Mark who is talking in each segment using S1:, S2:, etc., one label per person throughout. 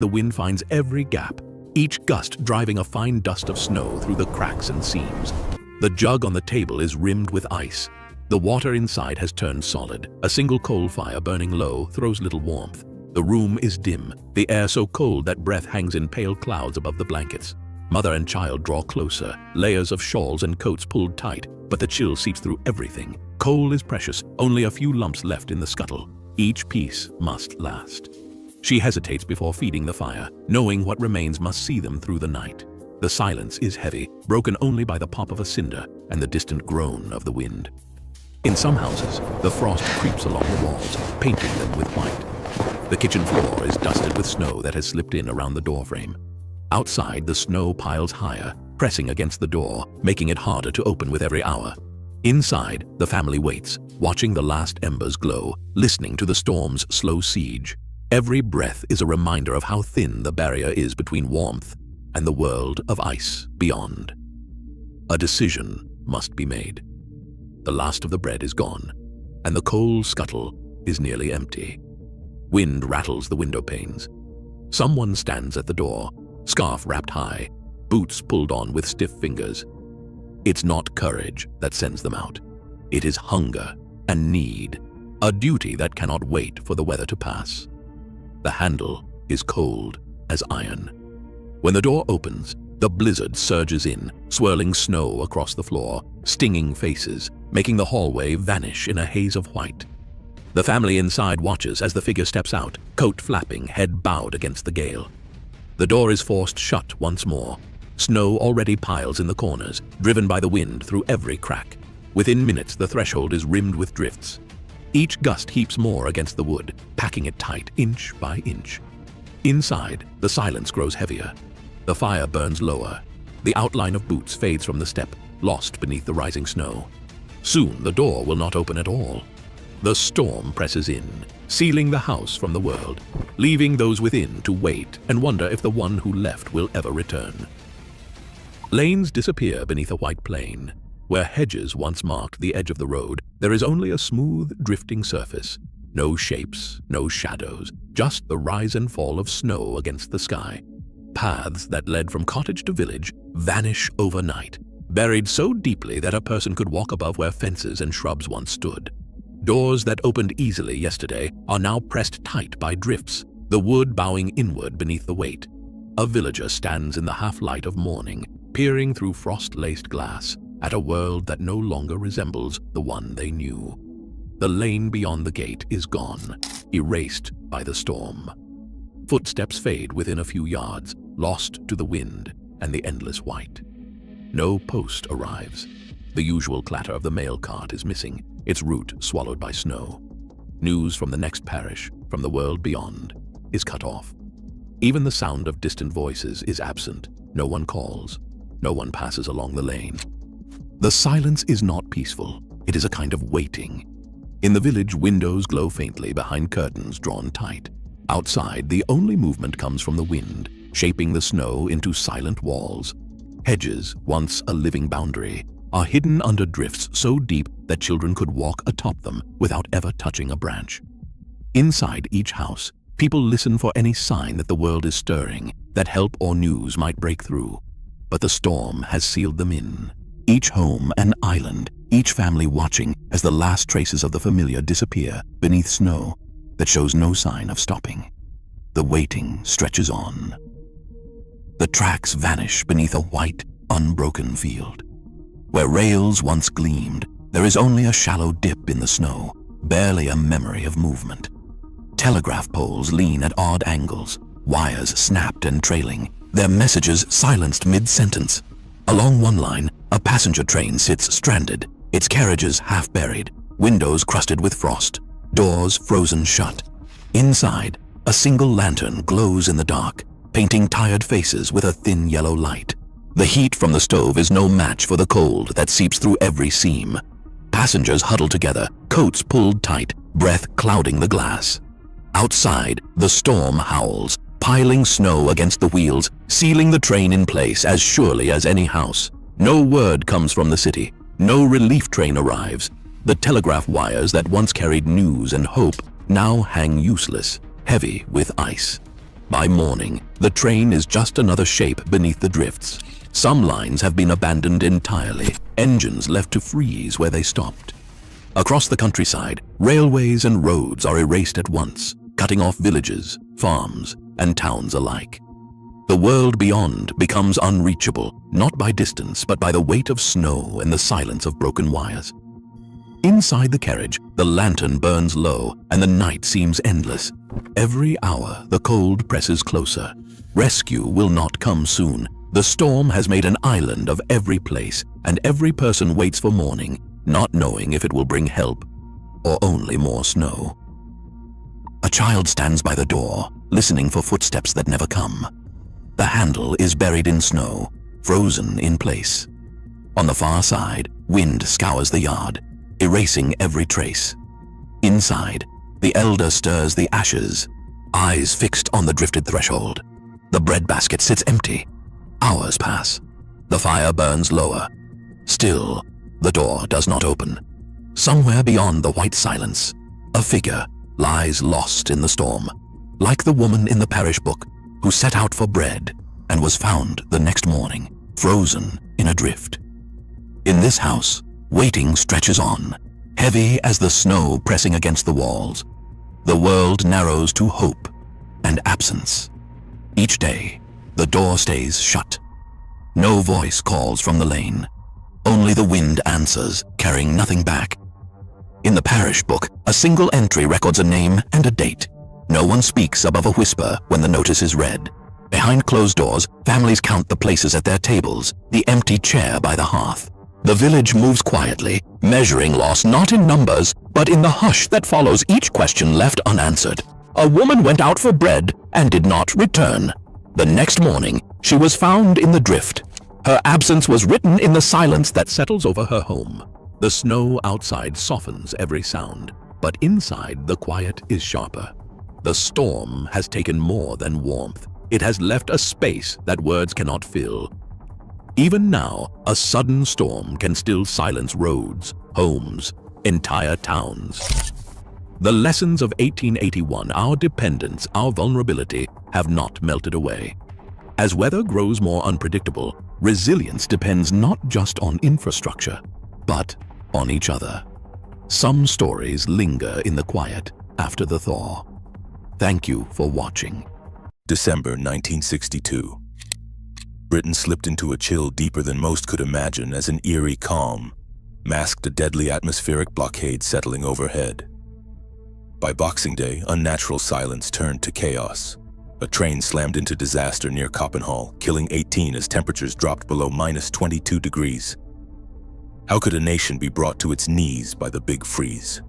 S1: The wind finds every gap, each gust driving a fine dust of snow through the cracks and seams. The jug on the table is rimmed with ice. The water inside has turned solid. A single coal fire burning low throws little warmth. The room is dim, the air so cold that breath hangs in pale clouds above the blankets. Mother and child draw closer, layers of shawls and coats pulled tight, but the chill seeps through everything. Coal is precious, only a few lumps left in the scuttle. Each piece must last. She hesitates before feeding the fire, knowing what remains must see them through the night. The silence is heavy, broken only by the pop of a cinder and the distant groan of the wind. In some houses, the frost creeps along the walls, painting them with white. The kitchen floor is dusted with snow that has slipped in around the doorframe. Outside, the snow piles higher, pressing against the door, making it harder to open with every hour. Inside, the family waits, watching the last embers glow, listening to the storm's slow siege. Every breath is a reminder of how thin the barrier is between warmth and the world of ice beyond. A decision must be made. The last of the bread is gone, and the coal scuttle is nearly empty. Wind rattles the window panes. Someone stands at the door, scarf wrapped high, boots pulled on with stiff fingers. It's not courage that sends them out. It is hunger and need, a duty that cannot wait for the weather to pass. The handle is cold as iron. When the door opens, the blizzard surges in, swirling snow across the floor, stinging faces, making the hallway vanish in a haze of white. The family inside watches as the figure steps out, coat flapping, head bowed against the gale. The door is forced shut once more. Snow already piles in the corners, driven by the wind through every crack. Within minutes, the threshold is rimmed with drifts. Each gust heaps more against the wood, packing it tight inch by inch. Inside, the silence grows heavier. The fire burns lower. The outline of boots fades from the step, lost beneath the rising snow. Soon, the door will not open at all. The storm presses in, sealing the house from the world, leaving those within to wait and wonder if the one who left will ever return. Lanes disappear beneath a white plain. Where hedges once marked the edge of the road, there is only a smooth, drifting surface. No shapes, no shadows, just the rise and fall of snow against the sky. Paths that led from cottage to village vanish overnight, buried so deeply that a person could walk above where fences and shrubs once stood. Doors that opened easily yesterday are now pressed tight by drifts, the wood bowing inward beneath the weight. A villager stands in the half-light of morning, peering through frost-laced glass at a world that no longer resembles the one they knew. The lane beyond the gate is gone, erased by the storm. Footsteps fade within a few yards, lost to the wind and the endless white. No post arrives. The usual clatter of the mail cart is missing, its route swallowed by snow. News from the next parish, from the world beyond, is cut off. Even the sound of distant voices is absent. No one calls. No one passes along the lane. The silence is not peaceful. It is a kind of waiting. In the village, windows glow faintly behind curtains drawn tight. Outside, the only movement comes from the wind, shaping the snow into silent walls. Hedges, once a living boundary, are hidden under drifts so deep that children could walk atop them without ever touching a branch. Inside each house, people listen for any sign that the world is stirring, that help or news might break through. But the storm has sealed them in. Each home an island, each family watching as the last traces of the familiar disappear beneath snow that shows no sign of stopping. The waiting stretches on. The tracks vanish beneath a white, unbroken field. Where rails once gleamed, there is only a shallow dip in the snow, barely a memory of movement. Telegraph poles lean at odd angles, wires snapped and trailing, their messages silenced mid-sentence. Along one line, a passenger train sits stranded, its carriages half buried, windows crusted with frost, doors frozen shut. Inside, a single lantern glows in the dark, painting tired faces with a thin yellow light. The heat from the stove is no match for the cold that seeps through every seam. Passengers huddle together, coats pulled tight, breath clouding the glass. Outside, the storm howls, piling snow against the wheels, sealing the train in place as surely as any house. No word comes from the city. No relief train arrives. The telegraph wires that once carried news and hope now hang useless, heavy with ice. By morning, the train is just another shape beneath the drifts. Some lines have been abandoned entirely, engines left to freeze where they stopped. Across the countryside, railways and roads are erased at once, cutting off villages, farms, and towns alike. The world beyond becomes unreachable, not by distance, but by the weight of snow and the silence of broken wires. Inside the carriage, the lantern burns low, and the night seems endless. Every hour, the cold presses closer. Rescue will not come soon. The storm has made an island of every place, and every person waits for morning, not knowing if it will bring help or only more snow. A child stands by the door, listening for footsteps that never come. The handle is buried in snow, frozen in place. On the far side, wind scours the yard, erasing every trace. Inside, the elder stirs the ashes, eyes fixed on the drifted threshold. The bread basket sits empty. Hours pass. The fire burns lower. Still, the door does not open. Somewhere beyond the white silence, a figure lies lost in the storm, like the woman in the parish book who set out for bread and was found the next morning, frozen in a drift. In this house, waiting stretches on, heavy as the snow pressing against the walls. The world narrows to hope and absence. Each day, the door stays shut. No voice calls from the lane. Only the wind answers, carrying nothing back. In the parish book, a single entry records a name and a date. No one speaks above a whisper when the notice is read. Behind closed doors, families count the places at their tables, the empty chair by the hearth. The village moves quietly, measuring loss not in numbers, but in the hush that follows each question left unanswered. A woman went out for bread and did not return. The next morning, she was found in the drift. Her absence was written in the silence that settles over her home. The snow outside softens every sound, but inside the quiet is sharper. The storm has taken more than warmth. It has left a space that words cannot fill. Even now, a sudden storm can still silence roads, homes, entire towns. The lessons of 1881, our dependence, our vulnerability, have not melted away. As weather grows more unpredictable, resilience depends not just on infrastructure, but on each other. Some stories linger in the quiet after the thaw. Thank you for watching.
S2: December 1962. Britain slipped into a chill deeper than most could imagine as an eerie calm masked a deadly atmospheric blockade settling overhead. By Boxing Day, unnatural silence turned to chaos. A train slammed into disaster near Copenhagen, killing 18 as temperatures dropped below -22 degrees. How could a nation be brought to its knees by the big freeze?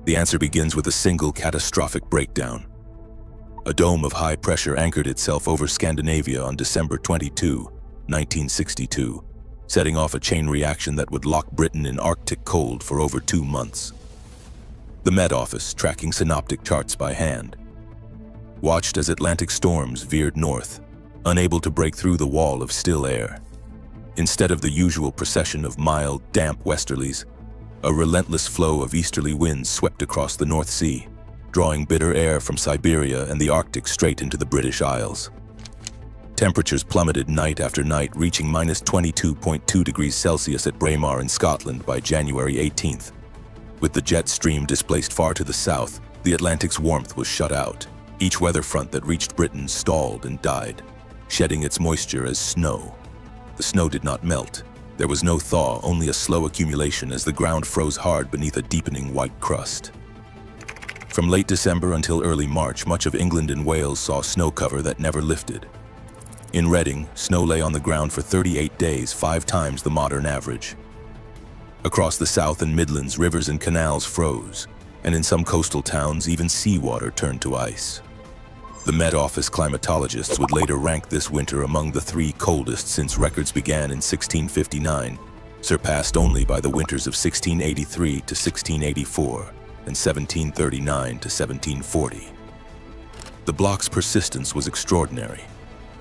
S2: The answer begins with a single catastrophic breakdown. A dome of high pressure anchored itself over Scandinavia on December 22, 1962, setting off a chain reaction that would lock Britain in Arctic cold for over 2 months. The Met Office, tracking synoptic charts by hand, watched as Atlantic storms veered north, unable to break through the wall of still air. Instead of the usual procession of mild, damp westerlies, a relentless flow of easterly winds swept across the North Sea, drawing bitter air from Siberia and the Arctic straight into the British Isles. Temperatures plummeted night after night, reaching -22.2 degrees Celsius at Braemar in Scotland by January 18th. With the jet stream displaced far to the south, the Atlantic's warmth was shut out. Each weather front that reached Britain stalled and died, shedding its moisture as snow. The snow did not melt. There was no thaw, only a slow accumulation as the ground froze hard beneath a deepening white crust. From late December until early March, much of England and Wales saw snow cover that never lifted. In Reading, snow lay on the ground for 38 days, 5 times the modern average. Across the South and Midlands, rivers and canals froze, and in some coastal towns, even seawater turned to ice. The Met Office climatologists would later rank this winter among the 3 coldest since records began in 1659, surpassed only by the winters of 1683 to 1684 and 1739 to 1740. The block's persistence was extraordinary.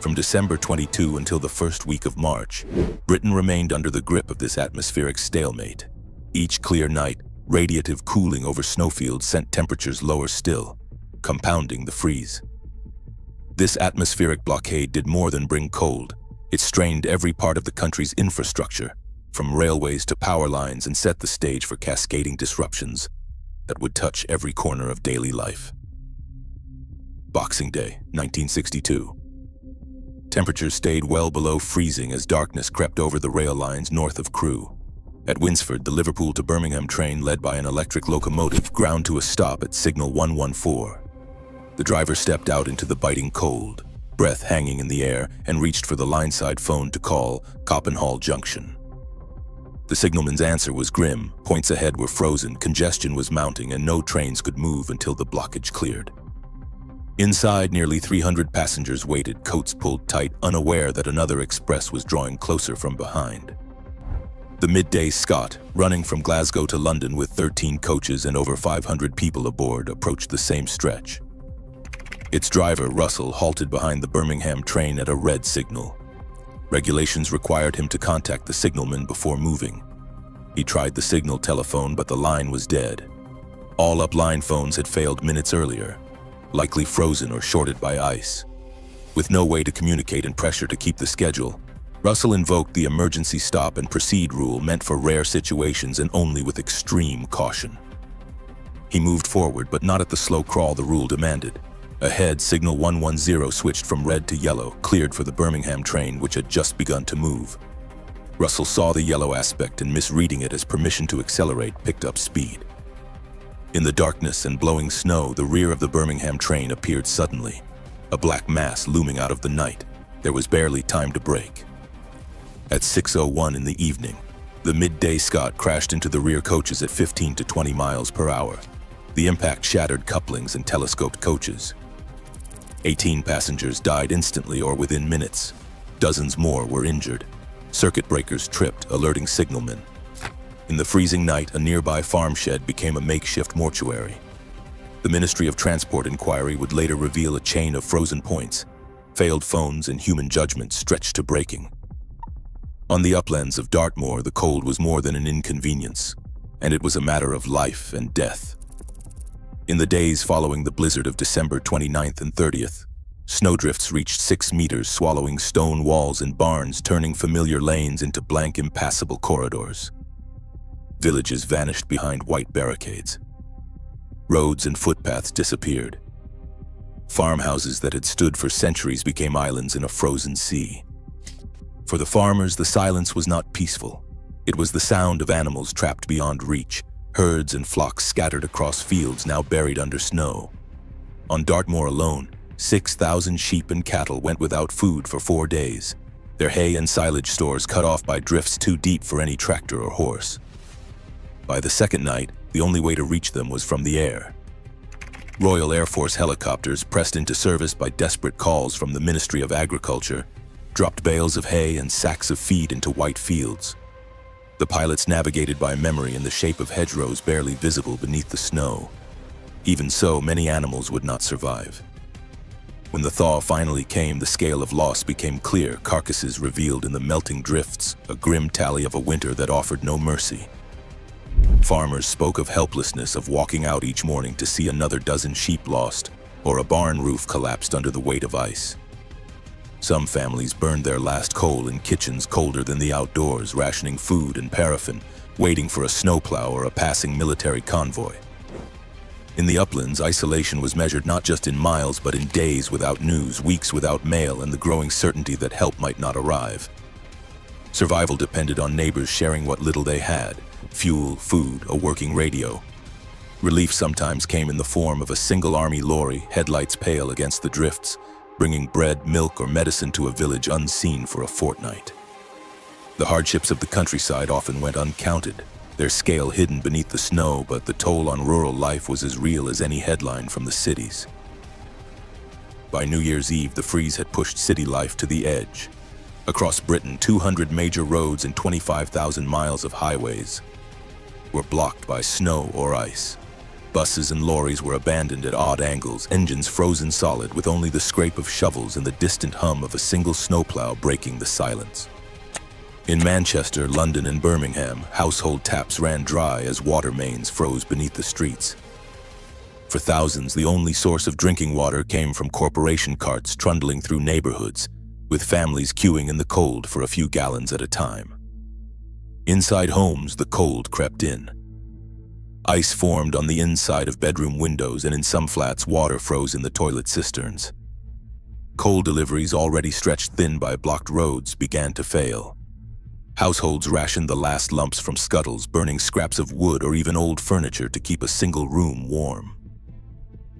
S2: From December 22 until the first week of March, Britain remained under the grip of this atmospheric stalemate. Each clear night, radiative cooling over snowfields sent temperatures lower still, compounding the freeze. This atmospheric blockade did more than bring cold. It strained every part of the country's infrastructure, from railways to power lines, and set the stage for cascading disruptions that would touch every corner of daily life. Boxing Day, 1962. Temperatures stayed well below freezing as darkness crept over the rail lines north of Crewe. At Winsford, the Liverpool to Birmingham train, led by an electric locomotive, ground to a stop at signal 114. The driver stepped out into the biting cold, breath hanging in the air, and reached for the lineside phone to call Coppenhall Junction. The signalman's answer was grim. Points ahead were frozen, congestion was mounting, and no trains could move until the blockage cleared. Inside, nearly 300 passengers waited, coats pulled tight, unaware that another express was drawing closer from behind. The midday Scot, running from Glasgow to London with 13 coaches and over 500 people aboard, approached the same stretch. Its driver, Russell, halted behind the Birmingham train at a red signal. Regulations required him to contact the signalman before moving. He tried the signal telephone, but the line was dead. All upline phones had failed minutes earlier, likely frozen or shorted by ice. With no way to communicate and pressure to keep the schedule, Russell invoked the emergency stop and proceed rule, meant for rare situations and only with extreme caution. He moved forward, but not at the slow crawl the rule demanded. Ahead, signal 110 switched from red to yellow, cleared for the Birmingham train, which had just begun to move. Russell saw the yellow aspect and, misreading it as permission to accelerate, picked up speed. In the darkness and blowing snow, the rear of the Birmingham train appeared suddenly, a black mass looming out of the night. There was barely time to brake. At 6:01 in the evening, the midday Scot crashed into the rear coaches at 15 to 20 miles per hour. The impact shattered couplings and telescoped coaches. 18 passengers died instantly or within minutes. Dozens more were injured. Circuit breakers tripped, alerting signalmen. In the freezing night, a nearby farm shed became a makeshift mortuary. The Ministry of Transport inquiry would later reveal a chain of frozen points, failed phones, and human judgment stretched to breaking. On the uplands of Dartmoor, the cold was more than an inconvenience, and it was a matter of life and death. In the days following the blizzard of December 29th and 30th, snowdrifts reached 6 meters, swallowing stone walls and barns, turning familiar lanes into blank, impassable corridors. Villages vanished behind white barricades. Roads and footpaths disappeared. Farmhouses that had stood for centuries became islands in a frozen sea. For the farmers, the silence was not peaceful. It was the sound of animals trapped beyond reach, herds and flocks scattered across fields now buried under snow. On Dartmoor alone, 6,000 sheep and cattle went without food for 4 days, their hay and silage stores cut off by drifts too deep for any tractor or horse. By the second night, the only way to reach them was from the air. Royal Air Force helicopters, pressed into service by desperate calls from the Ministry of Agriculture, dropped bales of hay and sacks of feed into white fields. The pilots navigated by memory in the shape of hedgerows barely visible beneath the snow. Even so, many animals would not survive. When the thaw finally came, the scale of loss became clear, carcasses revealed in the melting drifts, a grim tally of a winter that offered no mercy. Farmers spoke of helplessness, of walking out each morning to see another dozen sheep lost, or a barn roof collapsed under the weight of ice. Some families burned their last coal in kitchens colder than the outdoors, rationing food and paraffin, waiting for a snowplow or a passing military convoy. In the uplands, isolation was measured not just in miles, but in days without news, weeks without mail, and the growing certainty that help might not arrive. Survival depended on neighbors sharing what little they had: fuel, food, a working radio. Relief sometimes came in the form of a single army lorry, headlights pale against the drifts, bringing bread, milk, or medicine to a village unseen for a fortnight. The hardships of the countryside often went uncounted, their scale hidden beneath the snow, but the toll on rural life was as real as any headline from the cities. By New Year's Eve, the freeze had pushed city life to the edge. Across Britain, 200 major roads and 25,000 miles of highways were blocked by snow or ice. Buses and lorries were abandoned at odd angles, engines frozen solid, with only the scrape of shovels and the distant hum of a single snowplow breaking the silence. In Manchester, London, and Birmingham, household taps ran dry as water mains froze beneath the streets. For thousands, the only source of drinking water came from corporation carts trundling through neighborhoods, with families queuing in the cold for a few gallons at a time. Inside homes, the cold crept in. Ice formed on the inside of bedroom windows, and in some flats, water froze in the toilet cisterns. Coal deliveries, already stretched thin by blocked roads, began to fail. Households rationed the last lumps from scuttles, burning scraps of wood or even old furniture to keep a single room warm.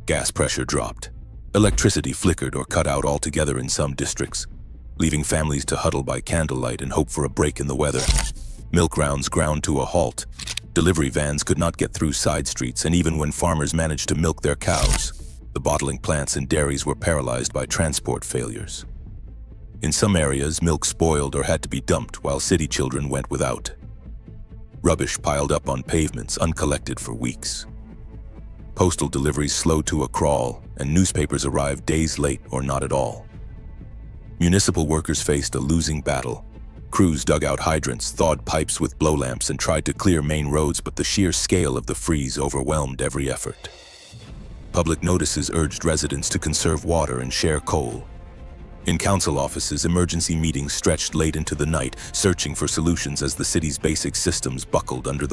S2: Gas pressure dropped. Electricity flickered or cut out altogether in some districts, leaving families to huddle by candlelight and hope for a break in the weather. Milk rounds ground to a halt. Delivery vans could not get through side streets, and even when farmers managed to milk their cows, the bottling plants and dairies were paralyzed by transport failures. In some areas, milk spoiled or had to be dumped, while city children went without. Rubbish piled up on pavements, uncollected for weeks. Postal deliveries slowed to a crawl, and newspapers arrived days late or not at all. Municipal workers faced a losing battle. Crews dug out hydrants, thawed pipes with blow lamps, and tried to clear main roads, but the sheer scale of the freeze overwhelmed every effort. Public notices urged residents to conserve water and share coal. In council offices, emergency meetings stretched late into the night, searching for solutions as the city's basic systems buckled under the